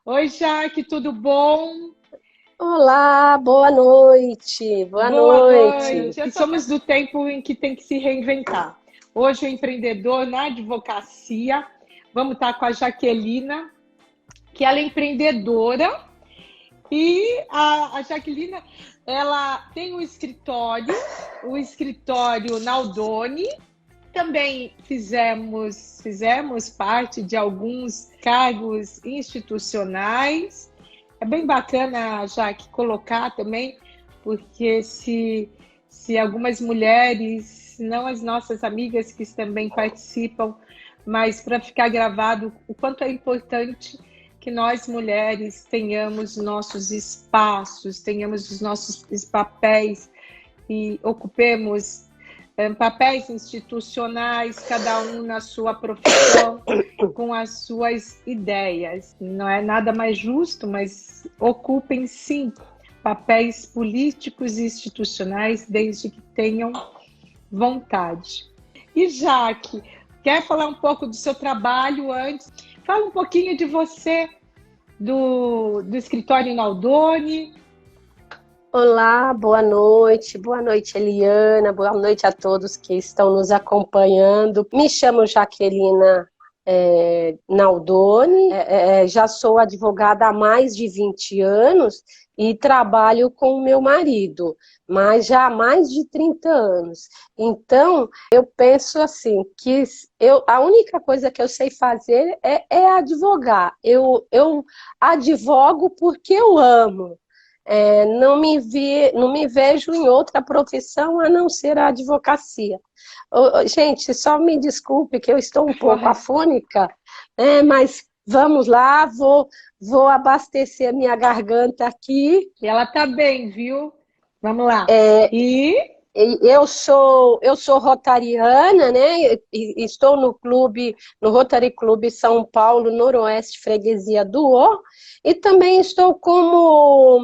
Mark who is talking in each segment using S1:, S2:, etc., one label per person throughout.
S1: Oi, Jaque, tudo bom?
S2: Olá, boa noite. Boa
S1: Boa
S2: noite.
S1: noite. Somos do tempo em que tem que se reinventar. Hoje, o empreendedor na advocacia. Vamos estar com a Jaquelina, que ela é empreendedora. E a Jaquelina, ela tem um escritório, o escritório Naldoni. Também fizemos parte de alguns cargos institucionais. É bem bacana, Jaque, colocar também, porque se algumas mulheres, não as nossas amigas que também participam, mas para ficar gravado o quanto é importante que nós mulheres tenhamos nossos espaços, tenhamos os nossos papéis e ocupemos papéis institucionais, cada um na sua profissão, com as suas ideias. Não é nada mais justo, mas ocupem sim papéis políticos e institucionais, desde que tenham vontade. E Jaque, quer falar um pouco do seu trabalho antes? Fala um pouquinho de você, do escritório Naldoni.
S2: Olá, boa noite. Boa noite, Eliana. Boa noite a todos que estão nos acompanhando. Me chamo Jaquelina Naldoni. Já sou advogada há mais de 20 anos e trabalho com o meu marido, mas já há mais de 30 anos. Então, eu penso assim, que a única coisa que eu sei fazer é advogar. Eu advogo porque eu amo. Não me vejo em outra profissão a não ser a advocacia. Gente, só me desculpe que eu estou um pouco afônica, mas vamos lá, vou abastecer a minha garganta aqui.
S1: E ela tá bem, viu? Vamos lá. E
S2: Eu sou rotariana, né? Estou no Rotary Clube São Paulo, Noroeste Freguesia do O, e também estou como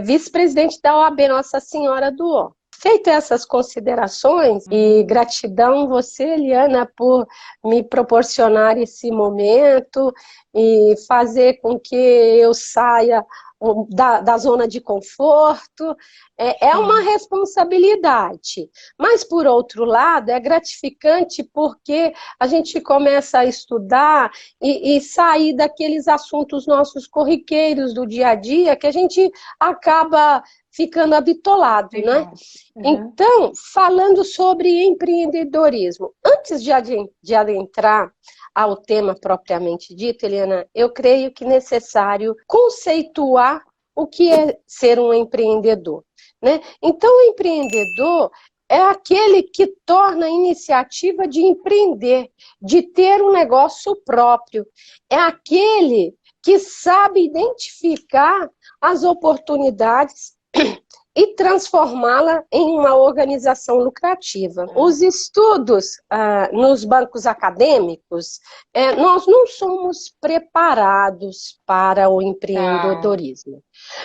S2: vice-presidente da OAB Nossa Senhora do O. Feito essas considerações, e gratidão você, Eliana, por me proporcionar esse momento e fazer com que eu saia da zona de conforto, é uma responsabilidade. Mas, por outro lado, é gratificante porque a gente começa a estudar e sair daqueles assuntos nossos corriqueiros do dia a dia que a gente acaba ficando habitolado, né? Então, falando sobre empreendedorismo, antes de adentrar ao tema propriamente dito, Eliana, eu creio que é necessário conceituar o que é ser um empreendedor, né? Então, o empreendedor é aquele que torna a iniciativa de empreender, de ter um negócio próprio. É aquele que sabe identificar as oportunidades e transformá-la em uma organização lucrativa. Os estudos nos bancos acadêmicos, nós não somos preparados para o empreendedorismo.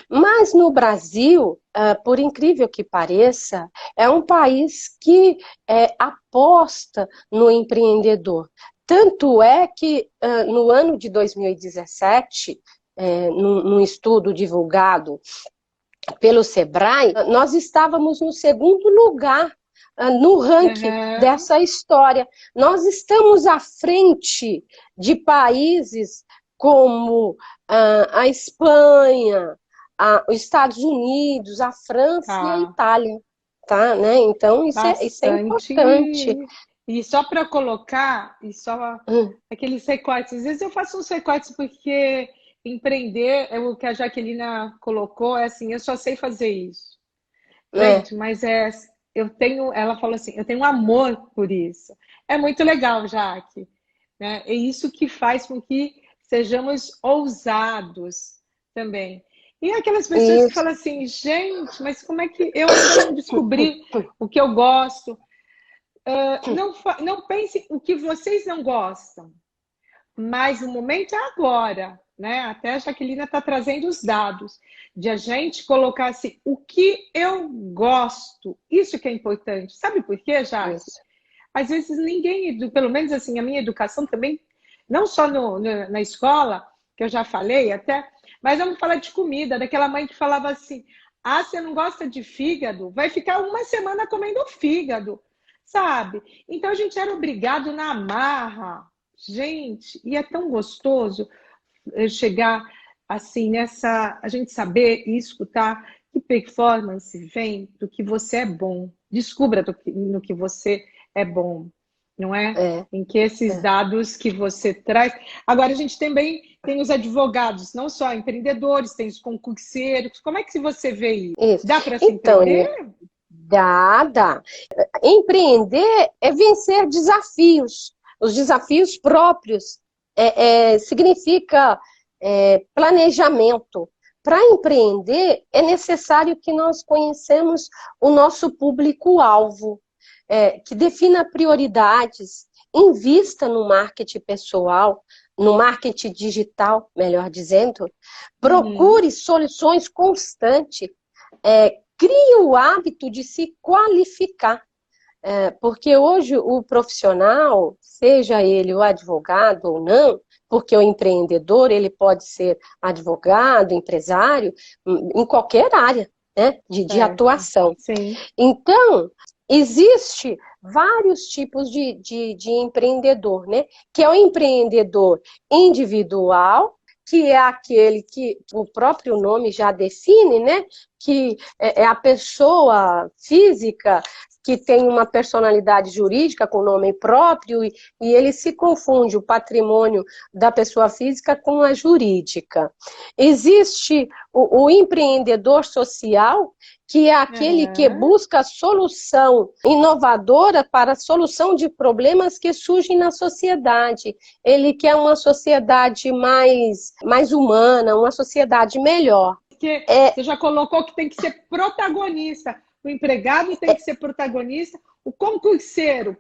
S2: Mas no Brasil, por incrível que pareça, é um país que aposta no empreendedor. Tanto é que no ano de 2017, num estudo divulgado pelo Sebrae, nós estávamos no segundo lugar no ranking dessa história. Nós estamos à frente de países como a Espanha, os Estados Unidos, a França e a Itália. Tá, né? Então, isso é importante.
S1: E só para colocar, aqueles recortes, às vezes eu faço uns recortes porque empreender, é o que a Jaquelina colocou, é assim, eu só sei fazer isso. Gente, mas ela falou assim, eu tenho um amor por isso. É muito legal, Jaque, né? É isso que faz com que sejamos ousados também. E aquelas pessoas que falam assim, gente, mas como é que eu ainda não descobri o que eu gosto? Não pense o que vocês não gostam, mas o momento é agora, né? Até a Jaquelina está trazendo os dados de a gente colocar assim, o que eu gosto, isso que é importante. Sabe por quê, Jaque? Às vezes ninguém, pelo menos assim, a minha educação também, não só na escola, que eu já falei até, mas vamos falar de comida, daquela mãe que falava assim, ah, você não gosta de fígado? Vai ficar uma semana comendo fígado, sabe? Então a gente era obrigado na marra. Gente, e é tão gostoso chegar assim nessa, a gente saber e escutar que performance vem do que você é bom. Descubra no que você é bom, não é?
S2: É,
S1: Em que esses
S2: é.
S1: dados que você traz. Agora, a gente também tem os advogados, não só empreendedores, tem os concurseiros. Como é que você vê isso?
S2: Isso.
S1: Dá para se
S2: Então,
S1: empreender?
S2: dá. Empreender é vencer desafios. Os desafios próprios significa planejamento. Para empreender, é necessário que nós conhecemos o nosso público-alvo, que defina prioridades, invista no marketing pessoal, no marketing digital, melhor dizendo, procure soluções constantes, crie o hábito de se qualificar. Porque hoje o profissional, seja ele o advogado ou não, porque o empreendedor ele pode ser advogado, empresário, em qualquer área, né, de
S1: Certo.
S2: atuação.
S1: Sim.
S2: Então, existe vários tipos de empreendedor, né? Que é o empreendedor individual, que é aquele que o próprio nome já define, né? Que é a pessoa física que tem uma personalidade jurídica com nome próprio e ele se confunde o patrimônio da pessoa física com a jurídica. Existe o empreendedor social, que é aquele que busca solução inovadora para a solução de problemas que surgem na sociedade. Ele quer uma sociedade mais humana, uma sociedade melhor.
S1: Porque você já colocou que tem que ser protagonista. O empregado tem que ser protagonista, o concurseiro,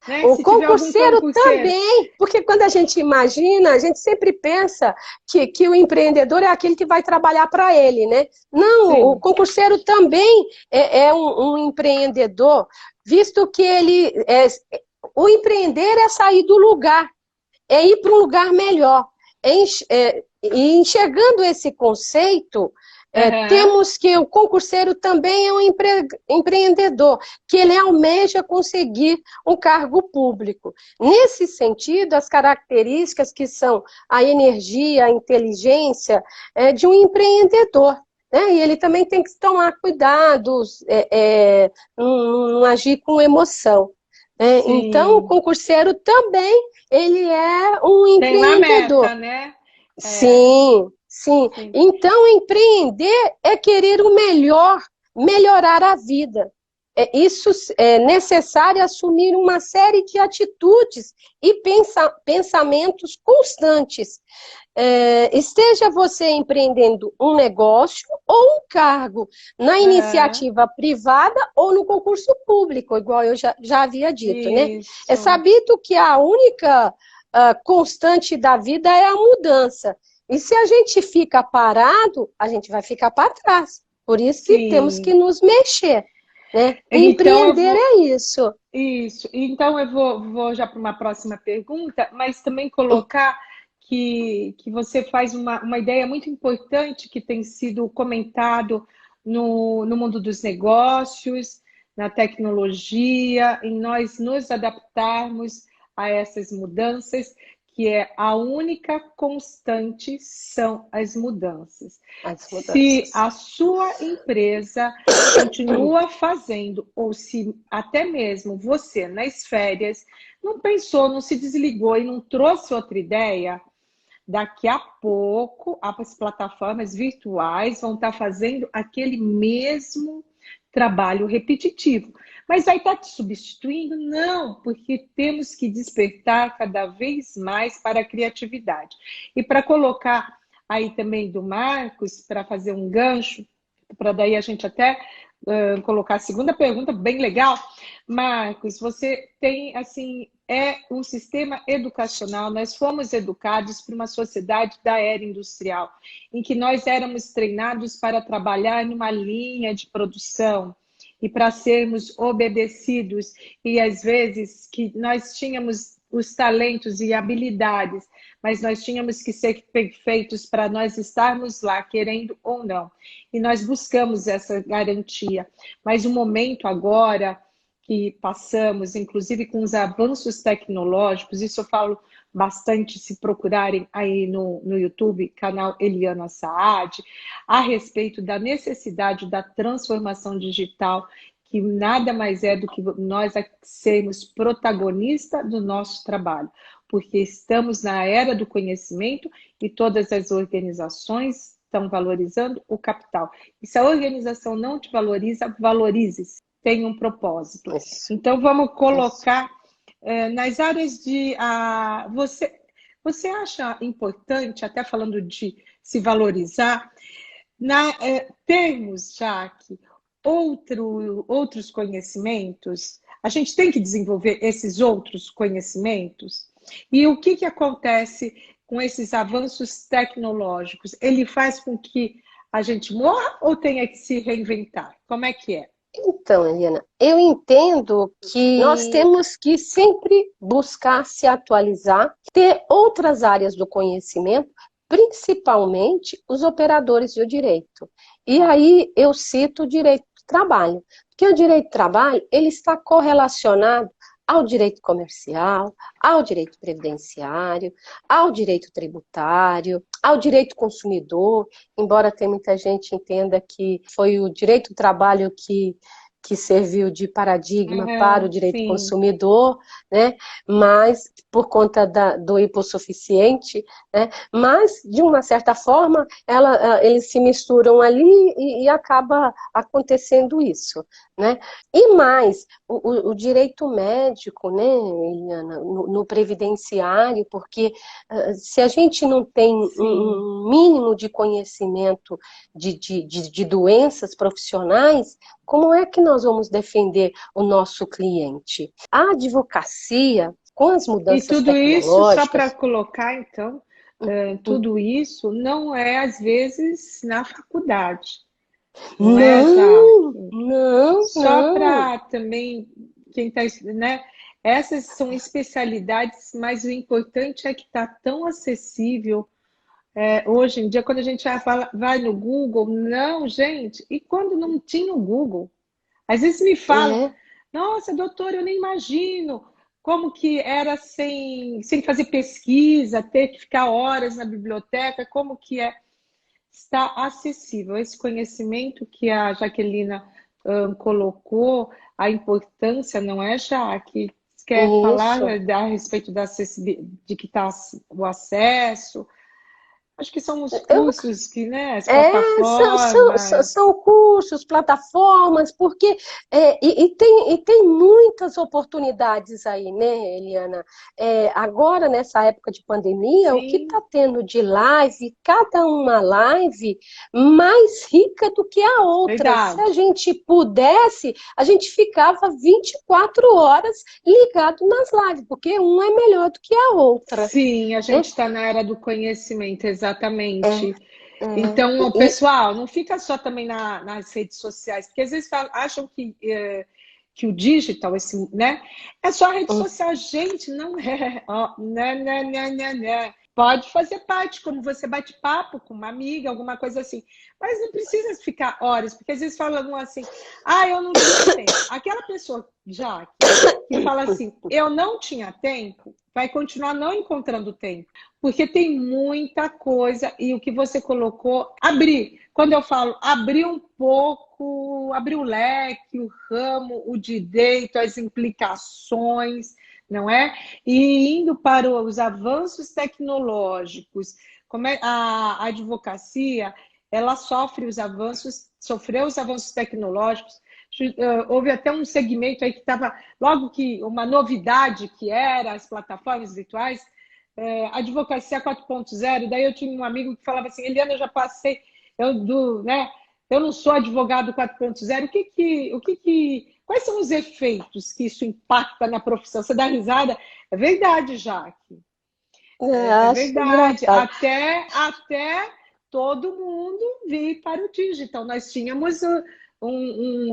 S1: né?
S2: O
S1: Se tiver algum
S2: concurseiro
S1: concurseiro.
S2: também, porque quando a gente imagina, a gente sempre pensa que o empreendedor é aquele que vai trabalhar para ele, né? Não,
S1: Sim.
S2: o concurseiro também é um empreendedor, visto que o empreender é sair do lugar, é ir para um lugar melhor. E enxergando esse conceito, temos que o concurseiro também é um empreendedor, que ele almeja conseguir um cargo público. Nesse sentido, as características que são a energia, a inteligência de um empreendedor. E ele também tem que tomar cuidados, não agir com emoção. Então, o concurseiro também ele é um empreendedor.
S1: Tem uma meta, né?
S2: Sim. Então, empreender é querer o melhor, melhorar a vida. Isso é necessário assumir uma série de atitudes e pensamentos constantes. Esteja você empreendendo um negócio ou um cargo na iniciativa privada ou no concurso público, igual eu já havia dito, né? É sabido que a única constante da vida é a mudança. E se a gente fica parado, a gente vai ficar para trás. Por isso que temos que nos mexer, né? Empreender é isso.
S1: Isso. Então eu vou já para uma próxima pergunta, mas também colocar que você faz uma ideia muito importante que tem sido comentado no mundo dos negócios, na tecnologia, em nós nos adaptarmos a essas mudanças, que é a única constante são as mudanças. Se a sua empresa continua fazendo, ou se até mesmo você, nas férias, não pensou, não se desligou e não trouxe outra ideia, daqui a pouco as plataformas virtuais vão estar fazendo aquele mesmo trabalho repetitivo. Mas vai estar te substituindo? Não, porque temos que despertar cada vez mais para a criatividade. E para colocar aí também do Marcos, para fazer um gancho, para daí a gente até colocar a segunda pergunta, bem legal. Marcos, você tem, assim, um sistema educacional, nós fomos educados para uma sociedade da era industrial, em que nós éramos treinados para trabalhar numa linha de produção, e para sermos obedecidos, e às vezes que nós tínhamos os talentos e habilidades, mas nós tínhamos que ser perfeitos para nós estarmos lá, querendo ou não. E nós buscamos essa garantia. Mas o momento agora que passamos, inclusive com os avanços tecnológicos, isso eu falo bastante se procurarem aí no YouTube, canal Eliana Saad, a respeito da necessidade da transformação digital, que nada mais é do que nós sermos protagonistas do nosso trabalho, porque estamos na era do conhecimento e todas as organizações estão valorizando o capital. E se a organização não te valoriza, valorize-se, tem um propósito.
S2: Isso.
S1: Então, vamos colocar nas áreas de... Você acha importante, até falando de se valorizar, termos, Jaque, outros conhecimentos? A gente tem que desenvolver esses outros conhecimentos? E o que acontece com esses avanços tecnológicos? Ele faz com que a gente morra ou tenha que se reinventar? Como é que é?
S2: Então, Eliana, eu entendo que nós temos que sempre buscar se atualizar, ter outras áreas do conhecimento, principalmente os operadores do direito. E aí eu cito o direito do trabalho, porque o direito do trabalho ele está correlacionado ao direito comercial, ao direito previdenciário, ao direito tributário, ao direito consumidor, embora tenha muita gente entenda que foi o direito do trabalho que serviu de paradigma para o direito
S1: sim.
S2: consumidor, né? Mas por conta do hipossuficiente, né? Mas de uma certa forma eles se misturam ali e acaba acontecendo isso, né? E mais o direito médico, né, Eliana, no previdenciário, porque se a gente não tem um mínimo de conhecimento de doenças profissionais, como é que nós vamos defender o nosso cliente? A advocacia, com as mudanças
S1: tecnológicas... E tudo isso, só para colocar, então, tudo isso não é, às vezes, na faculdade. Não é, Jaque?
S2: Não.
S1: Só para também, quem está, né? Essas são especialidades, mas o importante é que está tão acessível. Hoje em dia, quando a gente vai no Google, não, gente, e quando não tinha o Google? Às vezes me falam, nossa, doutor, eu nem imagino como que era sem fazer pesquisa, ter que ficar horas na biblioteca, como que está acessível. Esse conhecimento que a Jaquelina colocou, a importância, não é, Jaque? Quer falar a respeito de que está o acesso? Acho que são os cursos que, né, as plataformas.
S2: São cursos, plataformas, porque tem muitas oportunidades aí, né, Eliana? Agora, nessa época de pandemia, o que está tendo de live, cada uma live mais rica do que a outra.
S1: Verdade.
S2: Se a gente pudesse, a gente ficava 24 horas ligado nas lives, porque uma é melhor do que a outra.
S1: Sim, a gente está na era do conhecimento, exatamente. Então, pessoal, não fica só também nas redes sociais, porque às vezes acham que o digital, né, é só a rede social. Gente, não é. Não. Pode fazer parte, como você bate papo com uma amiga, alguma coisa assim. Mas não precisa ficar horas, porque às vezes falam assim, eu não tinha tempo. Aquela pessoa já que fala assim, eu não tinha tempo, vai continuar não encontrando tempo, porque tem muita coisa, e o que você colocou, abrir. Quando eu falo abrir um pouco, abrir o leque, o ramo, o direito, as implicações, não é? E indo para os avanços tecnológicos, como a advocacia, ela sofreu os avanços tecnológicos. Houve até um segmento aí que estava, logo que uma novidade que era as plataformas virtuais, advocacia 4.0, daí eu tinha um amigo que falava assim, Eliana, eu já passei, eu não sou advogado 4.0, quais são os efeitos que isso impacta na profissão? Você dá risada? É verdade, Jaque. É verdade. Até todo mundo vir para o digital. Nós tínhamos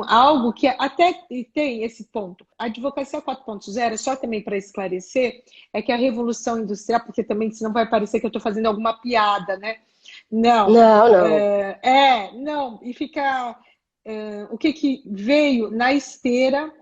S1: algo que até tem esse ponto. A advocacia 4.0, só também para esclarecer, é que a revolução industrial, porque também senão vai parecer que eu estou fazendo alguma piada, né? Não.
S2: Não, não.
S1: Não. E fica... o que veio na esteira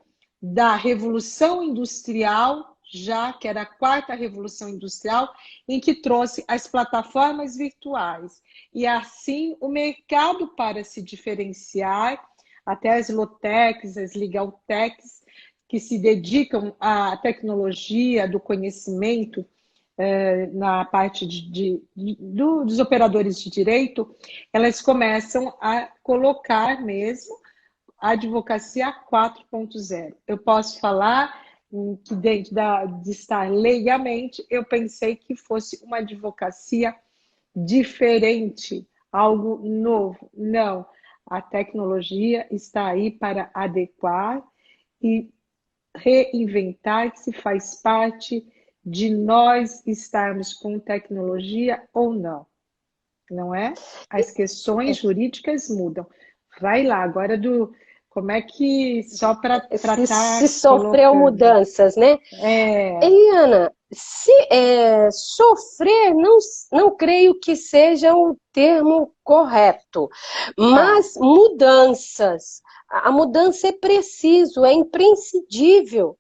S1: da revolução industrial, já que era a quarta revolução industrial, em que trouxe as plataformas virtuais. E assim o mercado, para se diferenciar, até as low-techs, as legal-techs, que se dedicam à tecnologia do conhecimento, na parte dos operadores de direito, elas começam a colocar mesmo a advocacia 4.0. Eu posso falar que dentro de estar legalmente, eu pensei que fosse uma advocacia diferente, algo novo. Não, a tecnologia está aí para adequar e reinventar, que se faz parte de nós estarmos com tecnologia ou não, não é? As questões jurídicas mudam. Vai lá, agora como é que, só para
S2: Se,
S1: estar
S2: se sofreu
S1: colocando.
S2: mudanças, né? Eliana, se sofrer, não creio que seja o termo correto, mas mudanças. A mudança é preciso, é imprescindível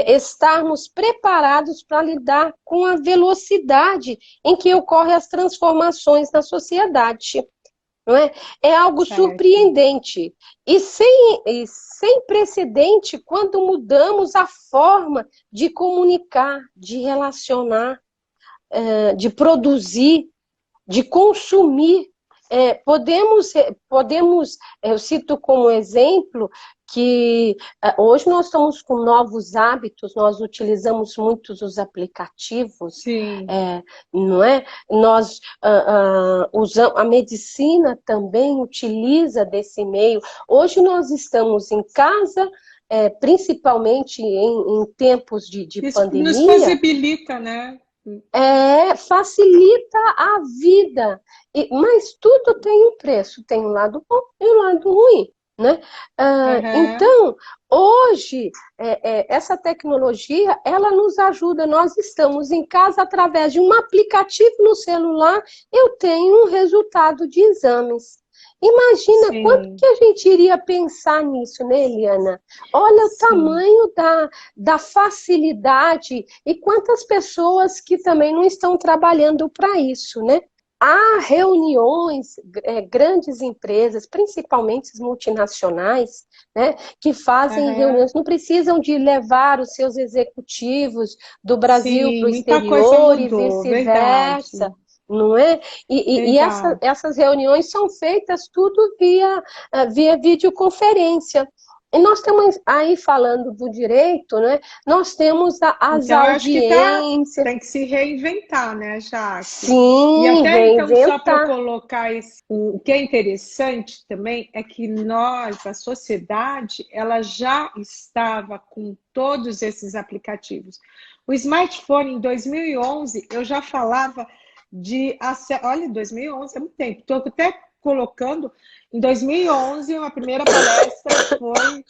S2: estarmos preparados para lidar com a velocidade em que ocorrem as transformações na sociedade. Não é? É algo surpreendente e sem precedente quando mudamos a forma de comunicar, de relacionar, de produzir, de consumir. Eu cito como exemplo que hoje nós estamos com novos hábitos, nós utilizamos muitos os aplicativos, não é? Nós usamos, a medicina também utiliza desse meio. Hoje nós estamos em casa, principalmente em tempos de pandemia.
S1: Isso nos possibilita, né?
S2: Facilita a vida, mas tudo tem um preço, tem um lado bom e um lado ruim, né? Então, hoje, essa tecnologia, ela nos ajuda, nós estamos em casa através de um aplicativo no celular, eu tenho um resultado de exames. Imagina quanto que a gente iria pensar nisso, né, Eliana? Olha o tamanho da facilidade e quantas pessoas que também não estão trabalhando para isso, né? Há reuniões, grandes empresas, principalmente as multinacionais, né, que fazem reuniões, não precisam de levar os seus executivos do Brasil para o exterior e vice-versa. Não é? E essas reuniões são feitas tudo via videoconferência. E nós estamos aí falando do direito, né? Nós temos as audiências.
S1: Tem que se reinventar, né, Jaque?
S2: Sim,
S1: e até
S2: reinventar.
S1: Então, só para colocar o que é interessante também é que nós, a sociedade, ela já estava com todos esses aplicativos. O smartphone, em 2011, eu já falava olha, 2011 é muito tempo. Estou até colocando, em 2011, uma primeira palestra foi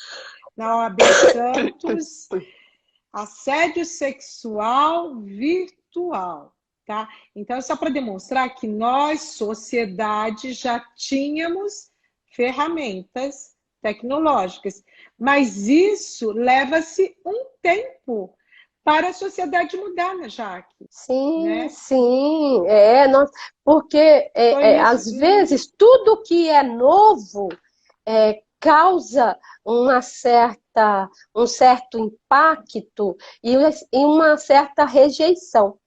S1: na OAB Santos, assédio sexual virtual, tá? Então, só para demonstrar que nós, sociedade, já tínhamos ferramentas tecnológicas, mas isso leva-se um tempo para a sociedade mudar, né, Jaque?
S2: Sim,
S1: né?
S2: sim. Porque, às vezes, tudo que é novo causa um certo impacto e uma certa rejeição.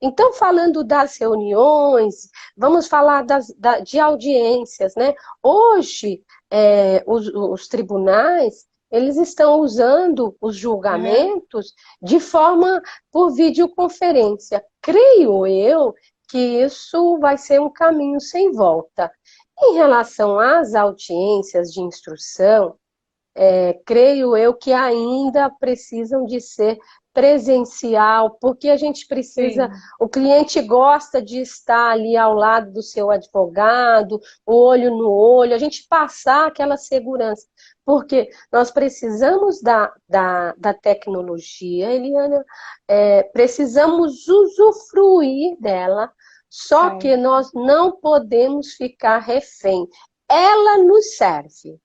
S2: Então, falando das reuniões, vamos falar de audiências, né? Hoje, os tribunais, eles estão usando os julgamentos de forma por videoconferência. Creio eu que isso vai ser um caminho sem volta. Em relação às audiências de instrução, creio eu que ainda precisam de ser presencial, porque a gente precisa,
S1: Sim.
S2: o cliente gosta de estar ali ao lado do seu advogado, olho no olho, a gente passar aquela segurança, porque nós precisamos da tecnologia, Eliana, precisamos usufruir dela, só
S1: É.
S2: que nós não podemos ficar refém. Ela nos serve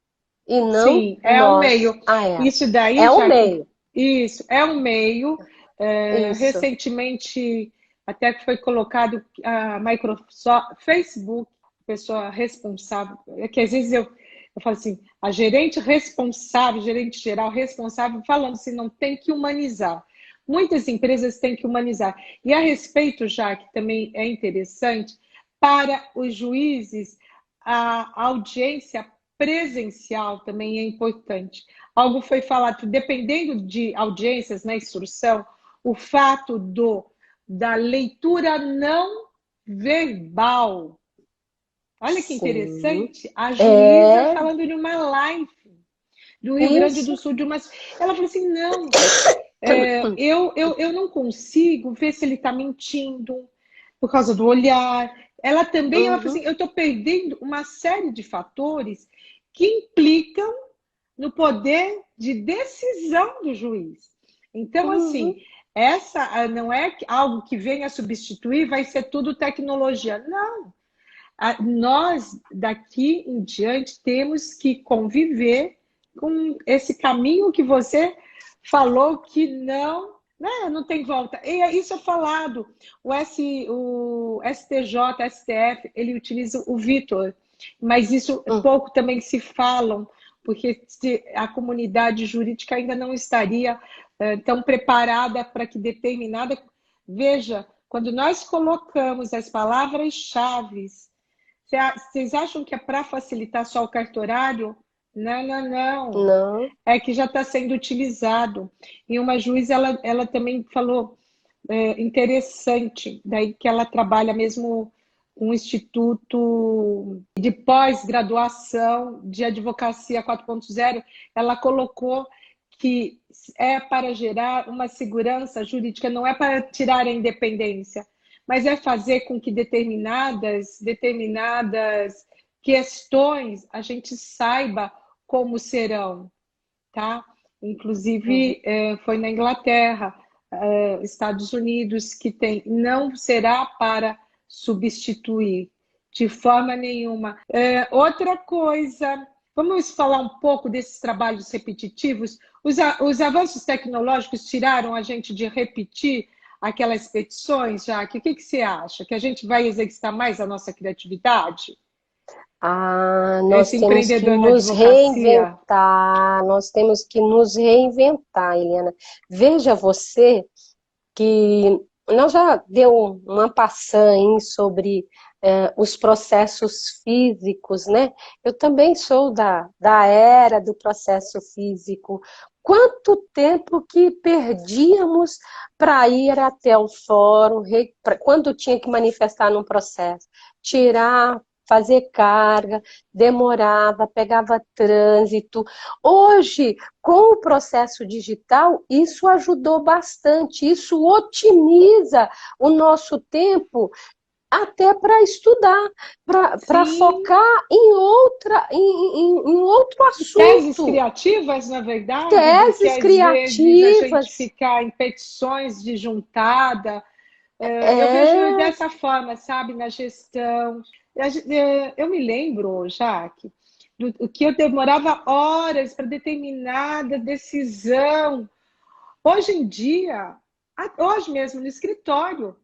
S2: e não
S1: Sim, é um
S2: nós
S1: meio.
S2: a ela.
S1: Isso daí,
S2: É o
S1: já
S2: meio.
S1: isso é um meio.
S2: Isso.
S1: Recentemente, até que foi colocado a Microsoft, Facebook, pessoa responsável, é que às vezes eu falo assim, a gerente responsável, gerente geral responsável, falando assim, não tem que humanizar. Muitas empresas têm que humanizar. E a respeito, já que também é interessante, para os juízes, a audiência presencial também é importante. Algo foi falado, dependendo de audiências na instrução, o fato da leitura não verbal. Olha que
S2: Sim.
S1: interessante, a juíza
S2: É
S1: falando de uma live do Rio Grande do
S2: isso.
S1: Sul, ela falou assim, não, eu não consigo ver se ele está mentindo por causa do olhar. Ela falou assim,
S2: Uhum,
S1: eu estou perdendo uma série de fatores que implicam no poder de decisão do juiz. Então, assim,
S2: uhum.
S1: essa não é algo que venha substituir, vai ser tudo tecnologia. Não. Nós, daqui em diante, temos que conviver com esse caminho que você falou que não, né, não tem volta. E isso é falado. O STJ, STF, ele utiliza o Vitor, mas isso
S2: Hum.
S1: pouco também se falam, porque a comunidade jurídica ainda não estaria tão preparada para que determinada. Veja, quando nós colocamos as palavras-chave, vocês acham que é para facilitar só o cartorário? Não, não, não.
S2: Não.
S1: É que já está sendo utilizado. E uma juíza, ela também falou interessante, daí que ela trabalha mesmo com um instituto de pós-graduação de advocacia 4.0, ela colocou que é para gerar uma segurança jurídica, não é para tirar a independência, mas é fazer com que determinadas questões a gente saiba como serão, tá?
S2: Uhum.
S1: Inclusive, foi na Inglaterra, Estados Unidos, que tem, não será para substituir de forma nenhuma. Outra coisa, vamos falar um pouco desses trabalhos repetitivos. Os avanços tecnológicos tiraram a gente de repetir aquelas petições, Jaque? O que você acha? Que a gente vai exercitar mais a nossa criatividade?
S2: Ah, nós
S1: Esse
S2: temos que
S1: empreendedor na
S2: nos
S1: advocacia?
S2: reinventar, nós temos que nos reinventar, Helena. Veja você que nós já deu uma passagem sobre os processos físicos, né? Eu também sou da era do processo físico. Quanto tempo que perdíamos para ir até o fórum, quando tinha que manifestar num processo, tirar, fazer carga, demorava, pegava trânsito. Hoje, com o processo digital, isso ajudou bastante, isso otimiza o nosso tempo até para estudar, para
S1: Sim,
S2: focar em outro
S1: teses
S2: assunto,
S1: criativas, na verdade, do que
S2: teses
S1: às vezes a gente
S2: criativas.
S1: ficar em petições de juntada. Eu vejo
S2: É,
S1: dessa forma, sabe, na gestão. Eu me lembro, Jaque, do que eu demorava horas para determinada decisão. Hoje em dia, hoje mesmo no escritório,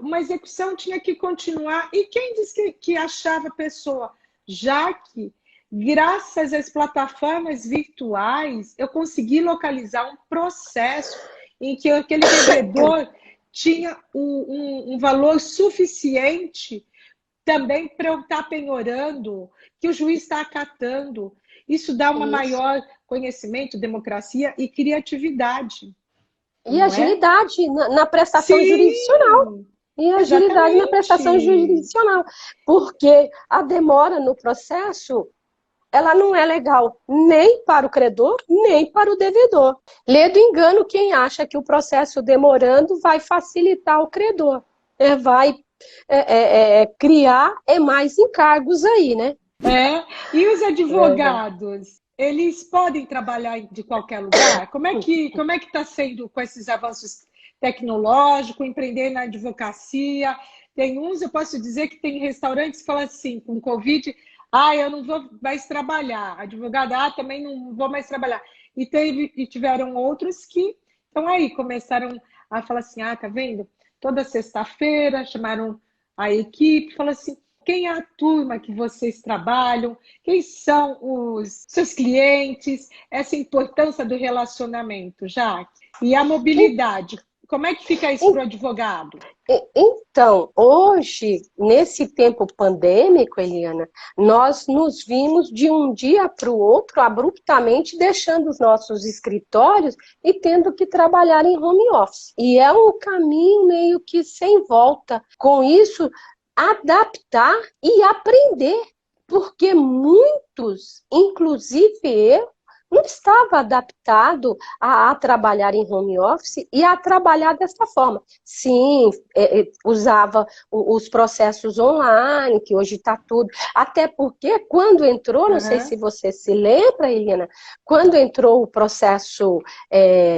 S1: uma execução tinha que continuar. E quem disse que achava a pessoa? Já que, graças às plataformas virtuais, eu consegui localizar um processo em que aquele devedor tinha um valor suficiente também para eu estar penhorando, que o juiz está acatando. Isso dá uma
S2: isso.
S1: maior conhecimento, democracia e criatividade,
S2: E
S1: não é?
S2: agilidade na prestação jurisdicional.
S1: Sim,
S2: E agilidade na prestação
S1: exatamente.
S2: jurisdicional. Porque a demora no processo ela não é legal nem para o credor, nem para o devedor. Lê do engano quem acha que o processo demorando vai facilitar o credor. Vai criar mais encargos aí, né?
S1: E os advogados, eles podem trabalhar de qualquer lugar? Como é que está sendo com esses avanços tecnológicos, empreender na advocacia? Tem uns, eu posso dizer que tem restaurantes que falam assim, com Covid, eu não vou mais trabalhar. Advogado, também não vou mais trabalhar. E tiveram outros que então aí começaram a falar assim, tá vendo? Toda sexta-feira chamaram a equipe, falou assim, quem é a turma que vocês trabalham? Quem são os seus clientes? Essa importância do relacionamento, Jaque. E a mobilidade, como é que fica isso para o advogado?
S2: Então, hoje, nesse tempo pandêmico, Eliana, nós nos vimos de um dia para o outro, abruptamente, deixando os nossos escritórios e tendo que trabalhar em home office. E é um caminho meio que sem volta. Com isso, adaptar e aprender, porque muitos, inclusive eu, não estava adaptado a trabalhar em home office e a trabalhar dessa forma. Sim, usava os processos online, que hoje está tudo. Até porque quando entrou, não sei se você se lembra, Eliana, quando entrou o processo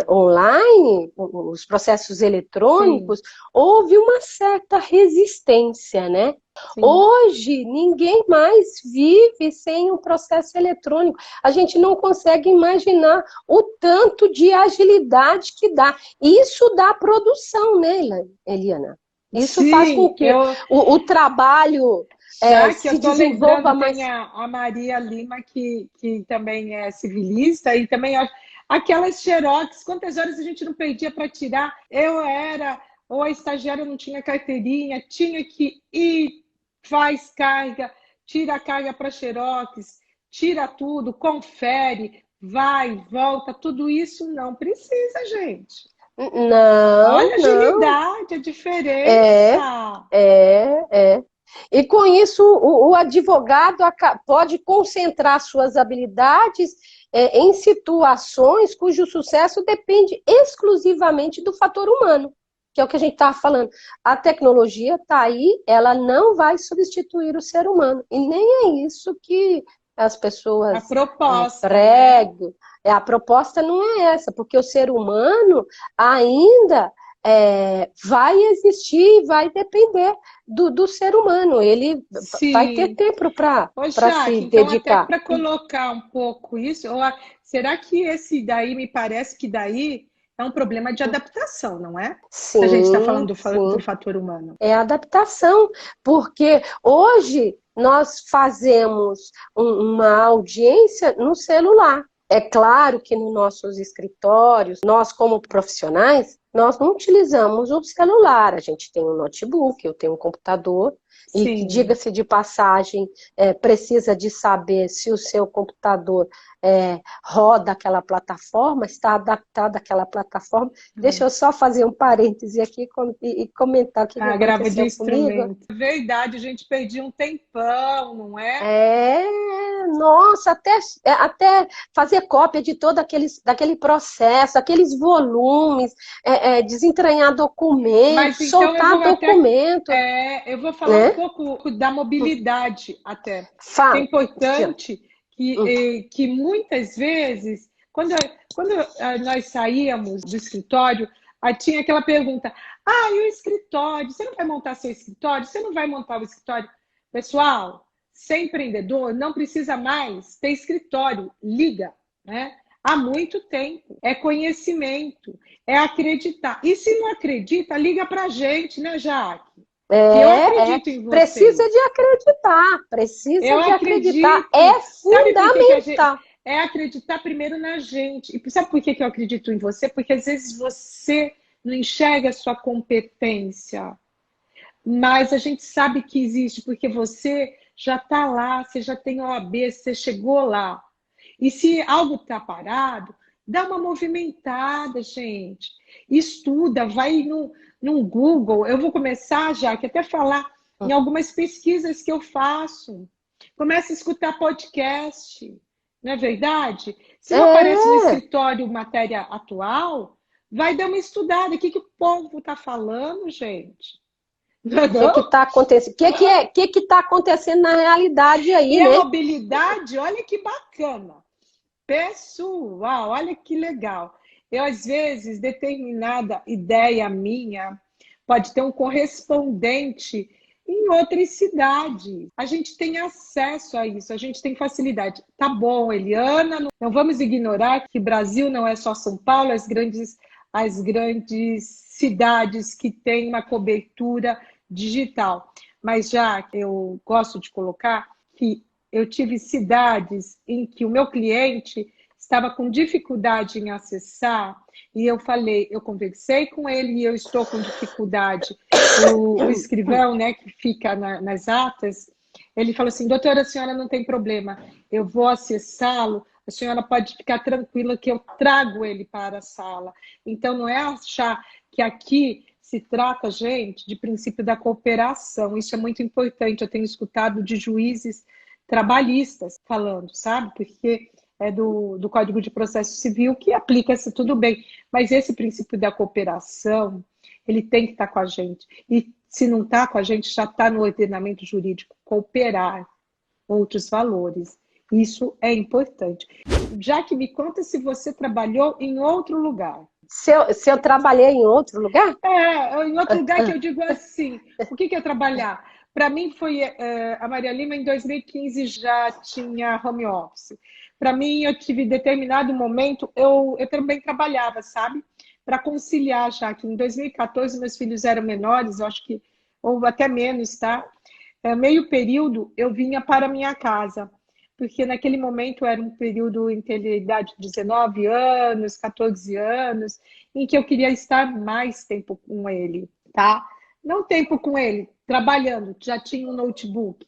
S2: online, os processos eletrônicos, houve uma certa resistência, né? Sim. Hoje, ninguém mais vive sem um processo eletrônico. A gente não consegue imaginar o tanto de agilidade que dá. Isso dá produção, né, Eliana? Isso Sim, faz com que o trabalho
S1: que eu estou lembrando, mais... tem a Maria Lima, que também é civilista, e também aquelas xerox, quantas horas a gente não perdia para tirar? Ou a estagiária não tinha carteirinha, tinha que ir, faz carga, tira a carga para xerox, tira tudo, confere, vai, volta, tudo isso não precisa, gente.
S2: Não,
S1: olha a agilidade, a diferença.
S2: E com isso, o advogado pode concentrar suas habilidades em situações cujo sucesso depende exclusivamente do fator humano, que é o que a gente estava falando. A tecnologia está aí, ela não vai substituir o ser humano. E nem é isso que as pessoas pregam. A proposta não é essa, porque o ser humano ainda vai existir, vai depender do ser humano. Ele vai ter tempo para se dedicar.
S1: Até para colocar um pouco isso, será que esse daí, me parece que daí é um problema de adaptação, não é?
S2: Sim,
S1: se a gente está falando do fator humano.
S2: É adaptação, porque hoje nós fazemos uma audiência no celular. É claro que nos nossos escritórios, nós como profissionais, nós não utilizamos o celular. A gente tem um notebook, eu tenho um computador. Sim. E que, diga-se de passagem, precisa de saber se o seu computador roda aquela plataforma, está adaptado àquela plataforma. Deixa eu só fazer um parêntese aqui e comentar o que aconteceu comigo.
S1: Verdade, a gente perdia um tempão, não é?
S2: Nossa, até fazer cópia de todo daquele processo, aqueles volumes, desentranhar documentos, então, soltar documento.
S1: Eu vou falar um pouco da mobilidade até. É importante que muitas vezes, quando nós saíamos do escritório, tinha aquela pergunta, e o escritório? Você não vai montar seu escritório? Você não vai montar o escritório? Pessoal, ser empreendedor não precisa mais ter escritório, liga, né? Há muito tempo. É conhecimento, é acreditar. E se não acredita, liga pra gente, né, Jaque? Eu acredito em você.
S2: Precisa de acreditar, acreditar. É fundamental.
S1: É acreditar primeiro na gente. E sabe por que eu acredito em você? Porque às vezes você não enxerga a sua competência, mas a gente sabe que existe, porque você já está lá, você já tem OAB, você chegou lá. E se algo está parado, dá uma movimentada, gente. Estuda, vai no Google. Eu vou começar, já que até falar em algumas pesquisas que eu faço. Começa a escutar podcast, não é verdade? Se não aparece no escritório matéria atual, vai dar uma estudada. O que o povo está falando, gente?
S2: O que está acontecendo? O que tá acontecendo na realidade aí,
S1: e
S2: né?
S1: a mobilidade, olha que bacana. Pessoal, olha que legal. Eu, às vezes, determinada ideia minha pode ter um correspondente em outras cidades. A gente tem acesso a isso, a gente tem facilidade. Tá bom, Eliana, não vamos ignorar que Brasil não é só São Paulo, as grandes cidades que têm uma cobertura digital. Mas já eu gosto de colocar que eu tive cidades em que o meu cliente estava com dificuldade em acessar, e eu conversei com ele e eu estou com dificuldade. O escrivão, né, que fica nas atas, ele falou assim: doutora, a senhora não tem problema, eu vou acessá-lo, a senhora pode ficar tranquila que eu trago ele para a sala. Então, não é achar que aqui se trata, gente, de princípio da cooperação. Isso é muito importante. Eu tenho escutado de juízes trabalhistas falando, sabe? Porque é do Código de Processo Civil que aplica-se tudo bem. Mas esse princípio da cooperação, ele tem que estar com a gente. E se não está com a gente, já está no ordenamento jurídico. Cooperar, outros valores. Isso é importante. Já que me conta se você trabalhou em outro lugar.
S2: Se eu trabalhei em outro lugar?
S1: Em outro lugar que eu digo assim, o que é trabalhar? Para mim foi, a Maria Lima em 2015 já tinha home office. Para mim, eu tive determinado momento, eu também trabalhava, sabe? Para conciliar, já que em 2014 meus filhos eram menores, eu acho que, ou até menos, tá? Meio período eu vinha para minha casa, porque naquele momento era um período entre a idade de 19 anos, 14 anos, em que eu queria estar mais tempo com ele, tá? Não tempo com ele, trabalhando, já tinha um notebook,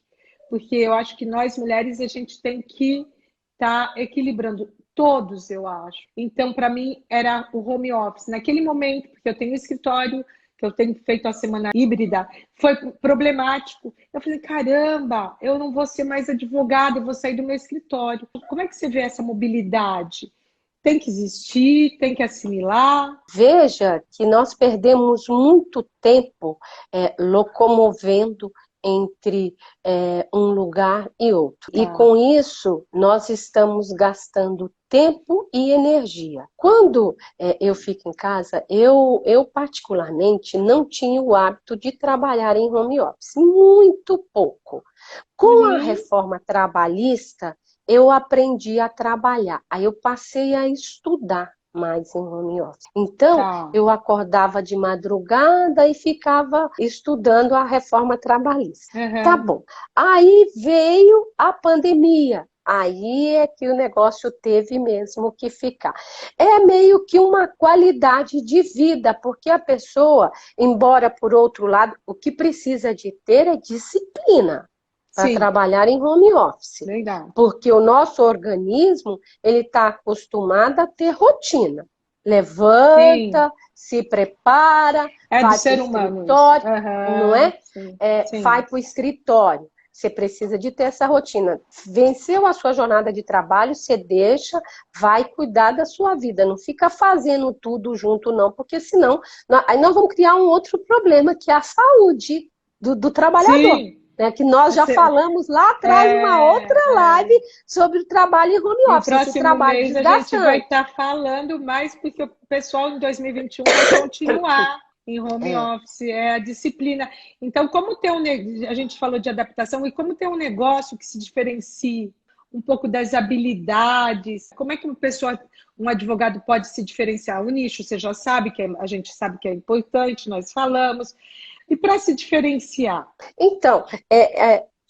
S1: porque eu acho que nós mulheres a gente tem que estar equilibrando, todos eu acho. Então, para mim, era o home office. Naquele momento, porque eu tenho escritório, que eu tenho feito a semana híbrida, foi problemático. Eu falei, caramba, eu não vou ser mais advogada, eu vou sair do meu escritório. Como é que você vê essa mobilidade? Tem que existir, tem que assimilar.
S2: Veja que nós perdemos muito tempo locomovendo entre um lugar e outro. E com isso, nós estamos gastando tempo e energia. Quando eu fico em casa, eu particularmente não tinha o hábito de trabalhar em home office, muito pouco. Com a reforma trabalhista, eu aprendi a trabalhar. Aí eu passei a estudar mais em home office. Então, eu acordava de madrugada e ficava estudando a reforma trabalhista. Tá bom. Aí veio a pandemia. Aí é que o negócio teve mesmo que ficar. É meio que uma qualidade de vida, porque a pessoa, embora por outro lado, o que precisa de ter é disciplina para trabalhar em home office.
S1: Legal.
S2: Porque o nosso organismo, ele está acostumado a ter rotina. Levanta, se prepara, vai para o escritório, não é? Vai para o escritório. Você precisa de ter essa rotina. Venceu a sua jornada de trabalho, você deixa, vai cuidar da sua vida. Não fica fazendo tudo junto, não, porque senão aí nós vamos criar um outro problema, que é a saúde do trabalhador. Né, que nós já falamos lá atrás, uma outra live sobre o trabalho em home office.
S1: No próximo mês a gente vai estar falando mais, porque o pessoal em 2021 vai continuar em home office, a disciplina. Então, como ter a gente falou de adaptação, e como ter um negócio que se diferencie um pouco das habilidades, como é que um advogado pode se diferenciar? O nicho, você já sabe, a gente sabe que é importante, nós falamos. E para se diferenciar?
S2: Então,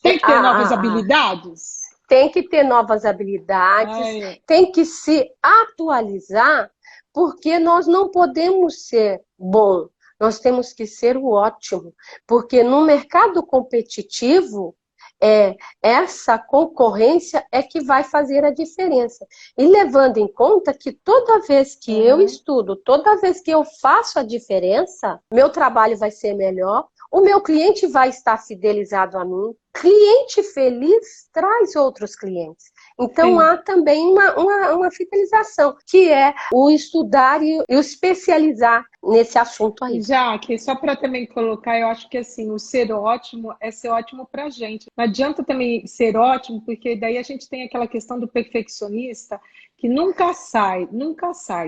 S1: tem que ter novas habilidades?
S2: Tem que ter novas habilidades, tem que se atualizar, porque nós não podemos ser bom, nós temos que ser o ótimo. Porque no mercado competitivo, essa concorrência é que vai fazer a diferença. E levando em conta que toda vez que eu estudo, toda vez que eu faço a diferença, meu trabalho vai ser melhor, o meu cliente vai estar fidelizado a mim. Cliente feliz traz outros clientes. Então,
S1: Sim.
S2: há também uma fidelização, que é o estudar e o especializar nesse assunto aí.
S1: Já que só para também colocar, eu acho que assim, o ser ótimo é ser ótimo para a gente. Não adianta também ser ótimo, porque daí a gente tem aquela questão do perfeccionista que nunca sai,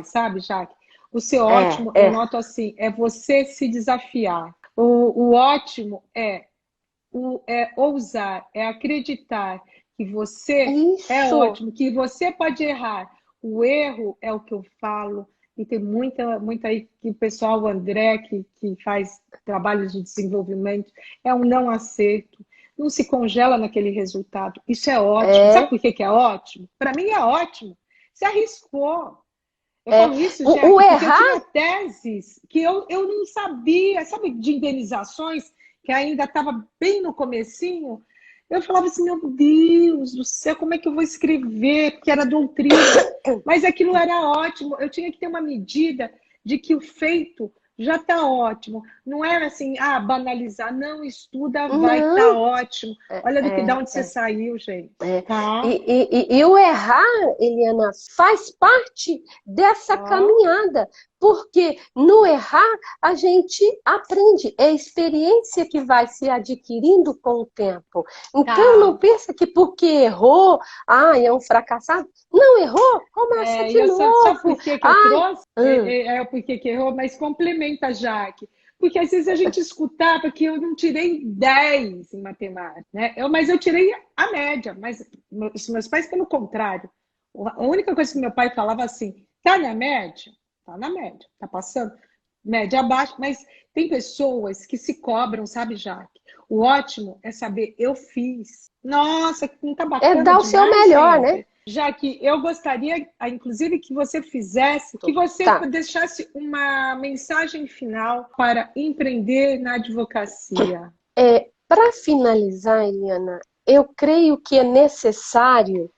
S1: sabe, Jaque? O ser ótimo, eu noto assim, é você se desafiar. O ótimo é ousar, é acreditar que você é
S2: Isso.
S1: ótimo, que você pode errar. O erro é o que eu falo, e tem muita aí que o pessoal, o André, que faz trabalhos de desenvolvimento, é um não acerto. Não se congela naquele resultado. Isso é ótimo. Sabe por que é ótimo? Para mim é ótimo. Se arriscou. Eu falo isso, Jack,
S2: O
S1: porque eu
S2: errar.
S1: tinha teses que eu não sabia, sabe, de indenizações, que ainda estava bem no comecinho. Eu falava assim, meu Deus do céu, como é que eu vou escrever? Porque era doutrina. Mas aquilo era ótimo. Eu tinha que ter uma medida de que o feito já está ótimo. Não era assim, banalizar. Não, estuda, vai, tá
S2: Não.
S1: ótimo. Olha da onde você saiu, gente. Tá?
S2: E o errar, Eliana, faz parte dessa caminhada, porque no errar a gente aprende, é a experiência que vai se adquirindo com o tempo. Então não pensa que porque errou, é um fracassado. Não errou, começa de
S1: Sabe por
S2: novo.
S1: que eu trouxe? Por que errou, mas complementa, Jaque. Porque às vezes a gente escutava que eu não tirei 10 em matemática, né? Mas eu tirei a média, mas meus pais, pelo contrário. A única coisa que meu pai falava assim, tá na média? Tá na média, tá passando. Média abaixo, mas tem pessoas que se cobram, sabe, Jaque? O ótimo é saber, eu fiz. Nossa, não tá
S2: É
S1: bacana
S2: dar o seu
S1: demais,
S2: melhor, né?
S1: gente? Já que eu gostaria, inclusive, que você que você deixasse uma mensagem final para empreender na advocacia.
S2: Para finalizar, Eliana, eu creio que é necessário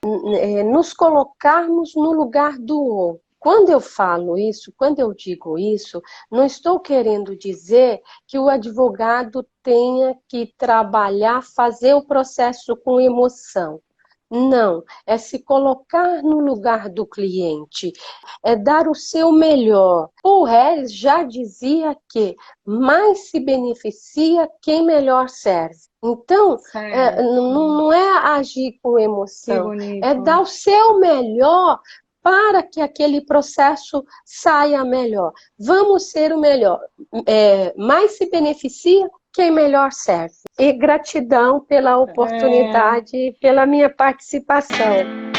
S2: nos colocarmos no lugar do outro. Quando eu falo isso, quando eu digo isso, não estou querendo dizer que o advogado tenha que trabalhar, fazer o processo com emoção. Não, é se colocar no lugar do cliente, é dar o seu melhor. Paul Harris já dizia que mais se beneficia quem melhor serve. Então, não é agir com emoção, é dar o seu melhor para que aquele processo saia melhor. Vamos ser o melhor. Mais se beneficia quem melhor serve. E gratidão pela oportunidade, pela minha participação.